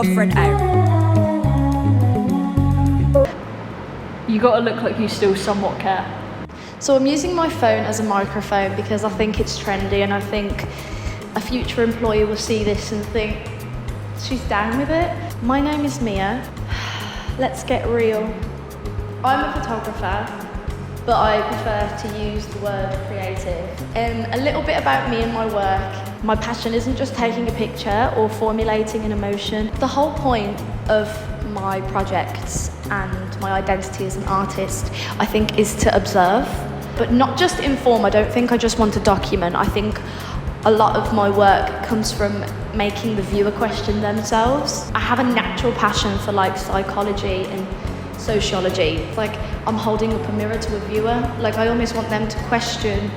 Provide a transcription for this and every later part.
girlfriend out. You gotta look like you still somewhat care. So I'm using my phone as a microphone because I think it's trendy, and I think a future employer will see this and think, she's down with it. My name is Mia. Let's get real. I'm a photographer, but I prefer to use the word creative. A little bit about me and my work. My passion isn't just taking a picture or formulating an emotion. The whole point of my projects and my identity as an artist, I think, is to observe, but not just inform. I don't think I just want to document. I think a lot of my work comes from making the viewer question themselves. I have a natural passion for psychology and sociology. I'm holding up a mirror to a viewer. I almost want them to question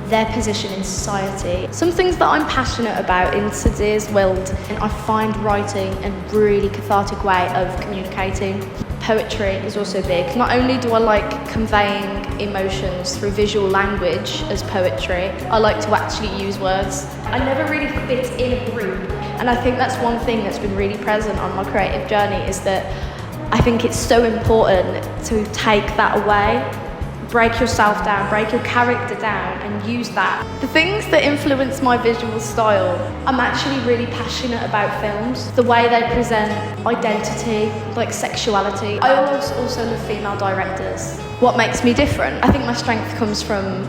their position in society. Some things that I'm passionate about in today's world, and I find writing a really cathartic way of communicating. Poetry is also big. Not only do I like conveying emotions through visual language as poetry, I like to actually use words. I never really fit in a group, and I think that's one thing that's been really present on my creative journey, is that I think it's so important to take that away. Break yourself down, break your character down, and use that. The things that influence my visual style, I'm actually really passionate about films, the way they present identity, sexuality. I also love female directors. What makes me different? I think my strength comes from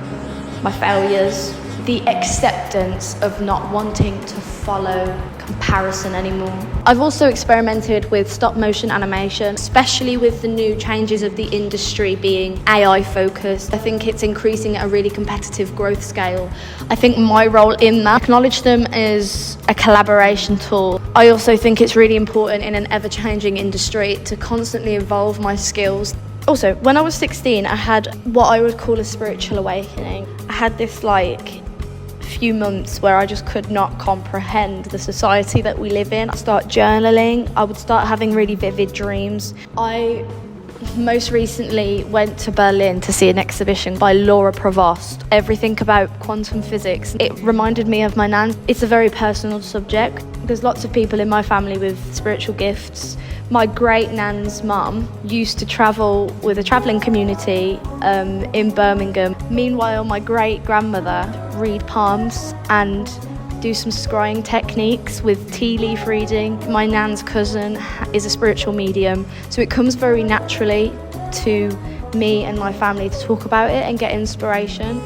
my failures, the acceptance of not wanting to follow comparison anymore. I've also experimented with stop motion animation, especially with the new changes of the industry being AI focused. I think it's increasing at a really competitive growth scale. I think my role in that, acknowledge them as a collaboration tool. I also think it's really important in an ever-changing industry to constantly evolve my skills. Also, when I was 16, I had what I would call a spiritual awakening. I had this few months where I just could not comprehend the society that we live in. I start journaling. I would start having really vivid dreams. I most recently went to Berlin to see an exhibition by Laura Provost, everything about quantum physics. It reminded me of my nan. It's a very personal subject. There's lots of people in my family with spiritual gifts. My great nan's mum used to travel with a travelling community in Birmingham. Meanwhile, my great grandmother read palms and do some scrying techniques with tea leaf reading. My nan's cousin is a spiritual medium, so it comes very naturally to me and my family to talk about it and get inspiration.